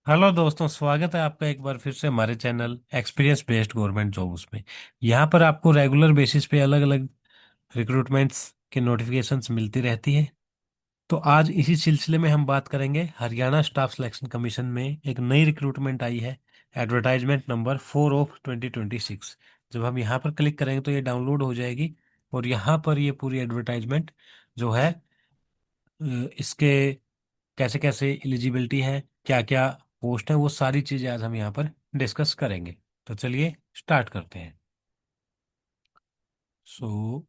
Hello दोस्तों, स्वागत है आपका एक बार फिर से हमारे channel experience based government jobs में। यहाँ पर आपको रेगुलर बेसिस पे अलग अलग रिक्रूटमेंट्स के नोटिफिकेशंस मिलती रहती है। तो आज इसी सिलसिले में हम बात करेंगे। हरियाणा स्टाफ सिलेक्शन कमीशन में एक नई रिक्रूटमेंट आई है, एडवर्टाइजमेंट नंबर 4/2026। जब हम यहाँ पर क्लिक करेंगे तो ये डाउनलोड हो जाएगी और यहाँ पर ये पूरी एडवर्टाइजमेंट जो है, इसके कैसे कैसे एलिजिबिलिटी है, क्या क्या पोस्ट है, वो सारी चीजें आज हम यहाँ पर डिस्कस करेंगे। तो चलिए स्टार्ट करते हैं। सो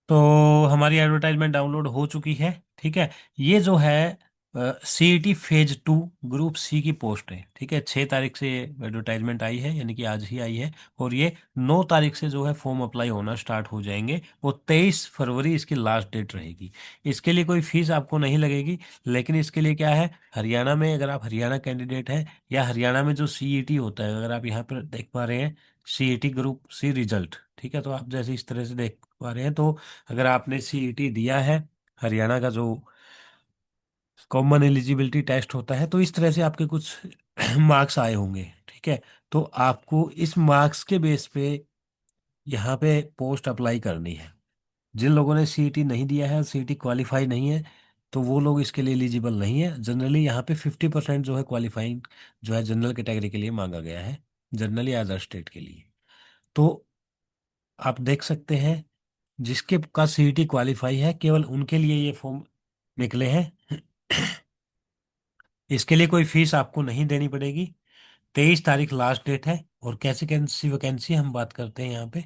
तो हमारी एडवर्टाइजमेंट डाउनलोड हो चुकी है। ठीक है, ये जो है सीईटी फेज 2 ग्रुप सी की पोस्ट है। ठीक है, 6 तारीख से एडवर्टाइजमेंट आई है, यानी कि आज ही आई है। और ये 9 तारीख से जो है फॉर्म अप्लाई होना स्टार्ट हो जाएंगे और 23 फरवरी इसकी लास्ट डेट रहेगी। इसके लिए कोई फीस आपको नहीं लगेगी, लेकिन इसके लिए क्या है, हरियाणा में अगर आप हरियाणा कैंडिडेट हैं या हरियाणा में जो सीईटी होता है, अगर आप यहाँ पर देख पा रहे हैं सीईटी ग्रुप सी रिजल्ट। ठीक है, तो आप जैसे इस तरह से देख पा रहे हैं, तो अगर आपने सीईटी दिया है, हरियाणा का जो कॉमन एलिजिबिलिटी टेस्ट होता है, तो इस तरह से आपके कुछ मार्क्स आए होंगे। ठीक है, तो आपको इस मार्क्स के बेस पे यहाँ पे पोस्ट अप्लाई करनी है। जिन लोगों ने सीईटी नहीं दिया है, सीईटी क्वालिफाई नहीं है, तो वो लोग इसके लिए एलिजिबल नहीं है। जनरली यहाँ पे 50% जो है क्वालिफाइंग जो है जनरल कैटेगरी के लिए मांगा गया है, जनरली अदर स्टेट के लिए। तो आप देख सकते हैं, जिसके का सीईटी क्वालिफाई है केवल उनके लिए ये फॉर्म निकले हैं। इसके लिए कोई फीस आपको नहीं देनी पड़ेगी। 23 तारीख लास्ट डेट है। और कैसी कैसी वैकेंसी हम बात करते हैं यहाँ पे,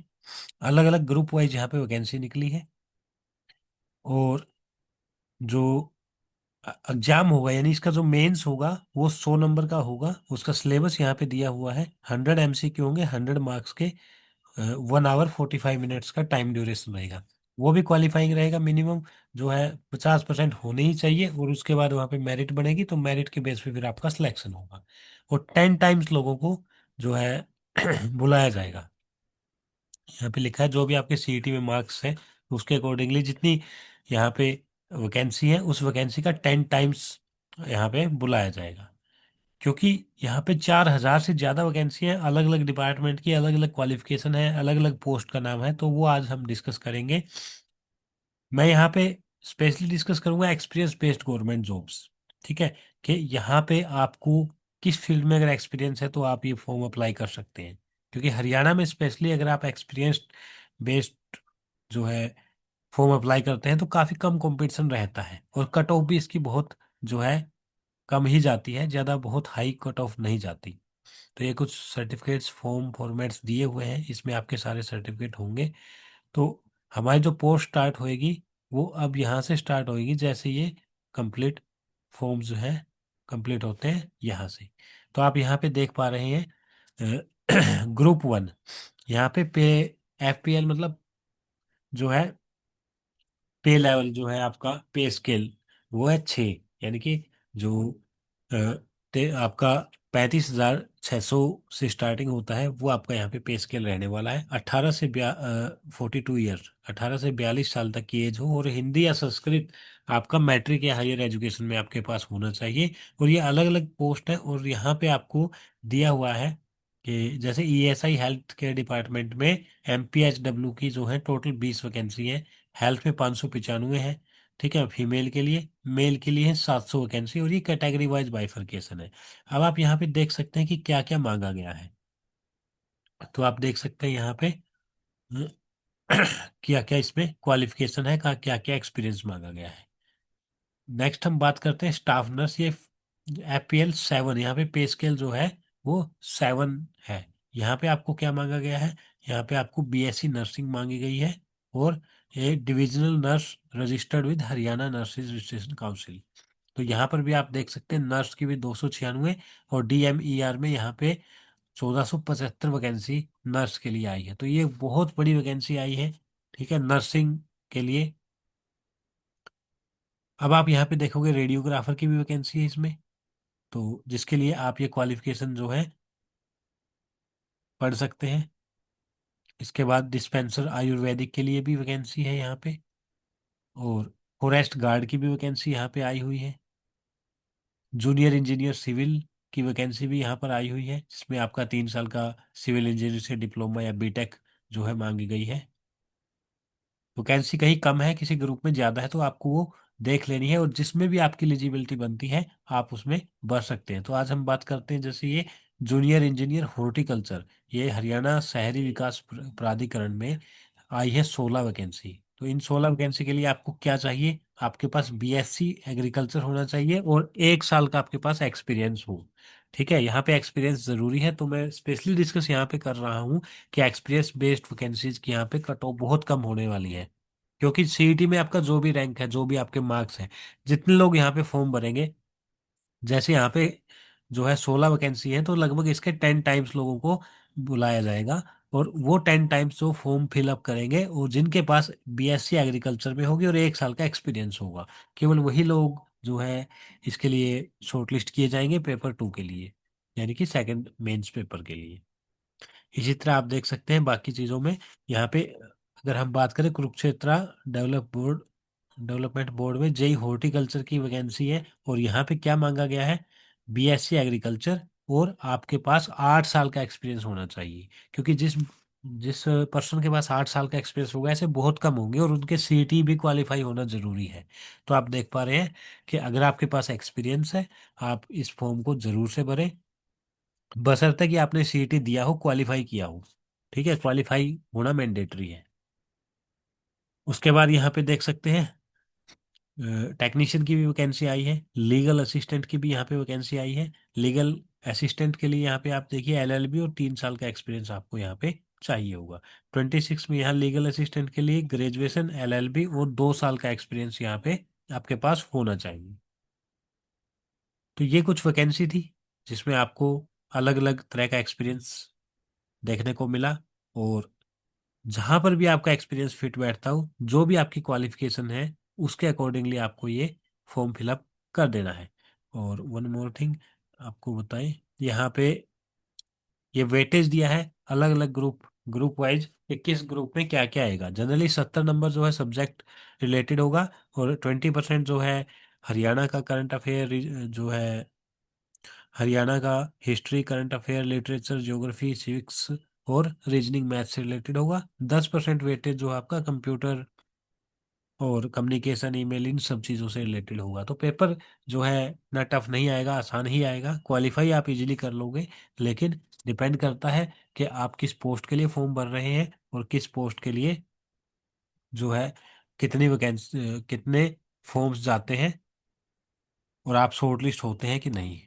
अलग अलग ग्रुप वाइज यहाँ पे वैकेंसी निकली है। और जो एग्जाम होगा, यानी इसका जो मेंस होगा वो 100 नंबर का होगा। उसका सिलेबस यहाँ पे दिया हुआ है। 100 MCQ होंगे, 100 मार्क्स के। 1 आवर 45 मिनट्स का टाइम ड्यूरेशन रहेगा। वो भी क्वालिफाइंग रहेगा, मिनिमम जो है 50% होने ही चाहिए। और उसके बाद वहाँ पे मेरिट बनेगी, तो मेरिट के बेस पे फिर आपका सिलेक्शन होगा। और 10 टाइम्स लोगों को जो है बुलाया जाएगा। यहाँ पे लिखा है जो भी आपके सीईटी में मार्क्स है उसके अकॉर्डिंगली जितनी यहाँ पे वैकेंसी है, उस वैकेंसी का 10 टाइम्स यहाँ पे बुलाया जाएगा। क्योंकि यहाँ पे 4,000 से ज़्यादा वैकेंसी है, अलग अलग डिपार्टमेंट की अलग अलग क्वालिफिकेशन है, अलग अलग पोस्ट का नाम है, तो वो आज हम डिस्कस करेंगे। मैं यहाँ पे स्पेशली डिस्कस करूंगा एक्सपीरियंस बेस्ड गवर्नमेंट जॉब्स। ठीक है, कि यहाँ पे आपको किस फील्ड में अगर एक्सपीरियंस है तो आप ये फॉर्म अप्लाई कर सकते हैं। क्योंकि हरियाणा में स्पेशली अगर आप एक्सपीरियंस बेस्ड जो है फॉर्म अप्लाई करते हैं तो काफ़ी कम कंपटीशन रहता है, और कट ऑफ भी इसकी बहुत जो है कम ही जाती है, ज़्यादा बहुत हाई कट ऑफ नहीं जाती। तो ये कुछ सर्टिफिकेट्स फॉर्म फॉर्मेट्स दिए हुए हैं, इसमें आपके सारे सर्टिफिकेट होंगे। तो हमारी जो पोस्ट स्टार्ट होएगी वो अब यहाँ से स्टार्ट होएगी, जैसे ये कंप्लीट फॉर्म जो है कंप्लीट होते हैं यहाँ से। तो आप यहाँ पे देख पा रहे हैं ग्रुप 1। यहाँ पे FPL मतलब जो है पे लेवल जो है आपका पे स्केल वो है 6। यानी कि जो आपका 35,600 से स्टार्टिंग होता है, वो आपका यहाँ पे पे स्केल रहने वाला है। 42 ईयर 18 से 42 साल तक की एज हो, और हिंदी या संस्कृत आपका मैट्रिक या हायर एजुकेशन में आपके पास होना चाहिए। और ये अलग अलग पोस्ट है, और यहाँ पे आपको दिया हुआ है कि जैसे ईएसआई हेल्थ केयर डिपार्टमेंट में MPHW की जो है टोटल 20 वैकेंसी है। हेल्थ में 595 है। ठीक है, फीमेल के लिए, मेल के लिए है 700 वैकेंसी, और ये कैटेगरी वाइज बाइफरकेशन है। अब आप यहाँ पे देख सकते हैं कि क्या क्या मांगा गया है। तो आप देख सकते हैं यहाँ पे क्या क्या इसमें क्वालिफिकेशन है, का क्या क्या एक्सपीरियंस मांगा गया है। नेक्स्ट हम बात करते हैं स्टाफ नर्स। ये FPL 7, यहाँ पे पे स्केल जो है वो 7 है। यहाँ पे आपको क्या मांगा गया है, यहाँ पे आपको BSc नर्सिंग मांगी गई है, और ये divisional nurse registered with Haryana nurses registration council. तो यहाँ पर भी आप देख सकते हैं नर्स की भी 296, और DMER में यहाँ पे 1475 वैकेंसी नर्स के लिए आई है। तो ये बहुत बड़ी वैकेंसी आई है। ठीक है, नर्सिंग के लिए। अब आप यहाँ पे देखोगे रेडियोग्राफर की भी वैकेंसी है इसमें, तो जिसके लिए आप ये क्वालिफिकेशन जो है पढ़ सकते हैं। इसके बाद डिस्पेंसर आयुर्वेदिक के लिए भी वैकेंसी है यहाँ पे। और फॉरेस्ट गार्ड की भी वैकेंसी यहाँ पे आई हुई है। जूनियर इंजीनियर सिविल की वैकेंसी भी यहाँ पर आई हुई है, जिसमें आपका 3 साल का सिविल इंजीनियर से डिप्लोमा या बीटेक जो है मांगी गई है। वैकेंसी कहीं कम है, किसी ग्रुप में ज़्यादा है, तो आपको वो देख लेनी है, और जिसमें भी आपकी एलिजिबिलिटी बनती है आप उसमें भर सकते हैं। तो आज हम बात करते हैं जैसे ये जूनियर इंजीनियर हॉर्टिकल्चर, ये हरियाणा शहरी विकास प्राधिकरण में आई है 16 वैकेंसी। तो इन 16 वैकेंसी के लिए आपको क्या चाहिए, आपके पास बीएससी एग्रीकल्चर होना चाहिए और 1 साल का आपके पास एक्सपीरियंस हो। ठीक है, यहाँ पे एक्सपीरियंस जरूरी है, तो मैं स्पेशली डिस्कस यहाँ पे कर रहा हूँ कि एक्सपीरियंस बेस्ड वैकेंसीज की यहाँ पे कट ऑफ बहुत कम होने वाली है। क्योंकि सीईटी में आपका जो भी रैंक है, जो भी आपके मार्क्स हैं, जितने लोग यहाँ पे फॉर्म भरेंगे, जैसे यहाँ पे जो है 16 वैकेंसी है, तो लगभग इसके 10 टाइम्स लोगों को बुलाया जाएगा। और वो 10 टाइम्स जो फॉर्म फिलअप करेंगे, और जिनके पास बीएससी एग्रीकल्चर में होगी और 1 साल का एक्सपीरियंस होगा, केवल वही लोग जो है इसके लिए शॉर्टलिस्ट किए जाएंगे पेपर 2 के लिए, यानी कि सेकंड मेंस पेपर के लिए। इसी तरह आप देख सकते हैं बाकी चीज़ों में। यहाँ पे अगर हम बात करें, कुरुक्षेत्रा डेवलपमेंट बोर्ड में जेई हॉर्टिकल्चर की वैकेंसी है, और यहाँ पे क्या मांगा गया है, बीएससी एग्रीकल्चर, और आपके पास 8 साल का एक्सपीरियंस होना चाहिए। क्योंकि जिस जिस पर्सन के पास 8 साल का एक्सपीरियंस होगा, ऐसे बहुत कम होंगे, और उनके सीटी भी क्वालिफाई होना जरूरी है। तो आप देख पा रहे हैं कि अगर आपके पास एक्सपीरियंस है, आप इस फॉर्म को जरूर से भरें, बशर्ते कि आपने सीईटी दिया हो, क्वालिफाई किया हो। ठीक है, क्वालिफाई होना मैंडेटरी है। उसके बाद यहाँ पे देख सकते हैं टेक्नीशियन की भी वैकेंसी आई है, लीगल असिस्टेंट की भी यहाँ पे वैकेंसी आई है। लीगल असिस्टेंट के लिए यहाँ पे आप देखिए एलएलबी और 3 साल का एक्सपीरियंस आपको यहाँ पे चाहिए होगा। 26 में यहाँ लीगल असिस्टेंट के लिए ग्रेजुएशन, एलएलबी और 2 साल का एक्सपीरियंस यहाँ पे आपके पास होना चाहिए। तो ये कुछ वैकेंसी थी जिसमें आपको अलग अलग तरह का एक्सपीरियंस देखने को मिला, और जहां पर भी आपका एक्सपीरियंस फिट बैठता हो, जो भी आपकी क्वालिफिकेशन है, उसके अकॉर्डिंगली आपको ये फॉर्म फिलअप कर देना है। और वन मोर थिंग आपको बताएं, यहाँ पे ये वेटेज दिया है अलग अलग ग्रुप वाइज, कि किस ग्रुप में क्या क्या आएगा। जनरली 70 नंबर जो है सब्जेक्ट रिलेटेड होगा, और 20% जो है हरियाणा का करंट अफेयर, जो है हरियाणा का history, current affair, literature, geography, civics और रीजनिंग मैथ से रिलेटेड होगा। 10% वेटेज जो आपका कंप्यूटर और कम्युनिकेशन, ईमेल, इन सब चीज़ों से रिलेटेड होगा। तो पेपर जो है ना टफ नहीं आएगा, आसान ही आएगा, क्वालिफाई आप इजीली कर लोगे। लेकिन डिपेंड करता है कि आप किस पोस्ट के लिए फॉर्म भर रहे हैं, और किस पोस्ट के लिए जो है कितनी वैकेंसी, कितने फॉर्म्स जाते हैं, और आप शॉर्टलिस्ट होते हैं कि नहीं।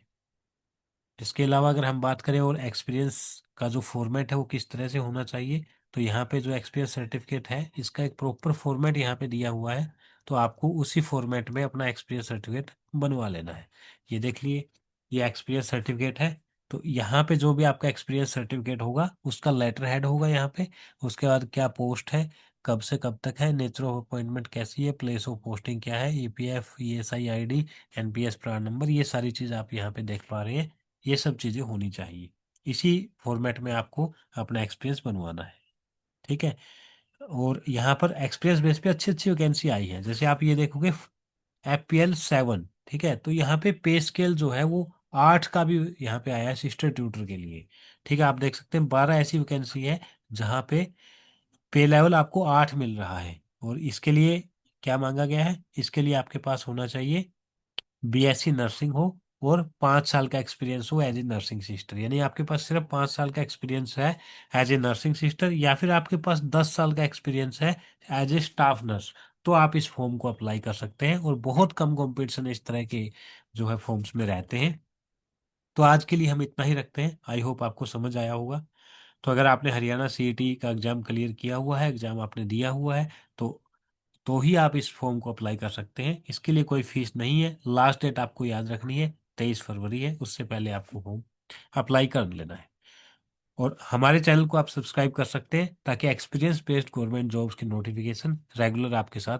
इसके अलावा अगर हम बात करें और एक्सपीरियंस का जो फॉर्मेट है वो किस तरह से होना चाहिए, तो यहाँ पे जो एक्सपीरियंस सर्टिफिकेट है, इसका एक प्रॉपर फॉर्मेट यहाँ पे दिया हुआ है। तो आपको उसी फॉर्मेट में अपना एक्सपीरियंस सर्टिफिकेट बनवा लेना है। ये देख लिए, ये एक्सपीरियंस सर्टिफिकेट है। तो यहाँ पे जो भी आपका एक्सपीरियंस सर्टिफिकेट होगा, उसका लेटर हेड होगा यहाँ पे। उसके बाद क्या पोस्ट है, कब से कब तक है, नेचर ऑफ अपॉइंटमेंट कैसी है, प्लेस ऑफ पोस्टिंग क्या है, EPF, ESI ID, NPS PRAN number, ये सारी चीज़ आप यहाँ पे देख पा रहे हैं। ये सब चीज़ें होनी चाहिए। इसी फॉर्मेट में आपको अपना एक्सपीरियंस बनवाना है। ठीक है, और यहाँ पर एक्सपीरियंस बेस पे अच्छी अच्छी वैकेंसी आई है। जैसे आप ये देखोगे FPL 7, ठीक है, तो यहाँ पे पे स्केल जो है वो 8 का भी यहाँ पे आया है सिस्टर ट्यूटर के लिए। ठीक है, आप देख सकते हैं 12 ऐसी वैकेंसी है जहाँ पे पे लेवल आपको 8 मिल रहा है। और इसके लिए क्या मांगा गया है, इसके लिए आपके पास होना चाहिए बीएससी नर्सिंग हो, और 5 साल का एक्सपीरियंस हो एज ए नर्सिंग सिस्टर। यानी आपके पास सिर्फ 5 साल का एक्सपीरियंस है एज ए नर्सिंग सिस्टर, या फिर आपके पास 10 साल का एक्सपीरियंस है एज ए स्टाफ नर्स। तो आप इस फॉर्म को अप्लाई कर सकते हैं, और बहुत कम कंपटीशन इस तरह के जो है फॉर्म्स में रहते हैं। तो आज के लिए हम इतना ही रखते हैं, आई होप आपको समझ आया होगा। तो अगर आपने हरियाणा सीईटी का एग्जाम क्लियर किया हुआ है, एग्जाम आपने दिया हुआ है, तो ही आप इस फॉर्म को अप्लाई कर सकते हैं। इसके लिए कोई फीस नहीं है। लास्ट डेट आपको याद रखनी है 23 फरवरी है, उससे पहले आपको फॉर्म अप्लाई कर लेना है। और हमारे चैनल को आप सब्सक्राइब कर सकते हैं, ताकि एक्सपीरियंस बेस्ड गवर्नमेंट जॉब्स की नोटिफिकेशन रेगुलर आपके साथ,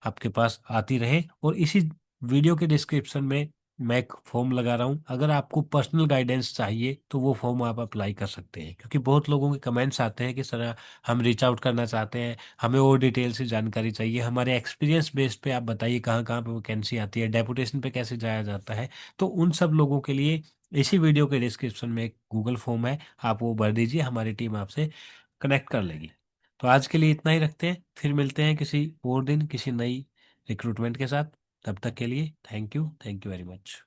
आपके पास आती रहे। और इसी वीडियो के डिस्क्रिप्शन में मैं एक फॉर्म लगा रहा हूँ, अगर आपको पर्सनल गाइडेंस चाहिए तो वो फॉर्म आप अप्लाई कर सकते हैं, क्योंकि बहुत लोगों के कमेंट्स आते हैं कि सर हम रीच आउट करना चाहते हैं, हमें और डिटेल से जानकारी चाहिए, हमारे एक्सपीरियंस बेस पे आप बताइए कहाँ कहाँ पे वैकेंसी आती है, डेपुटेशन पे कैसे जाया जाता है। तो उन सब लोगों के लिए इसी वीडियो के डिस्क्रिप्शन में एक गूगल फॉर्म है, आप वो भर दीजिए, हमारी टीम आपसे कनेक्ट कर लेगी। तो आज के लिए इतना ही रखते हैं, फिर मिलते हैं किसी और दिन किसी नई रिक्रूटमेंट के साथ। तब तक के लिए थैंक यू वेरी मच।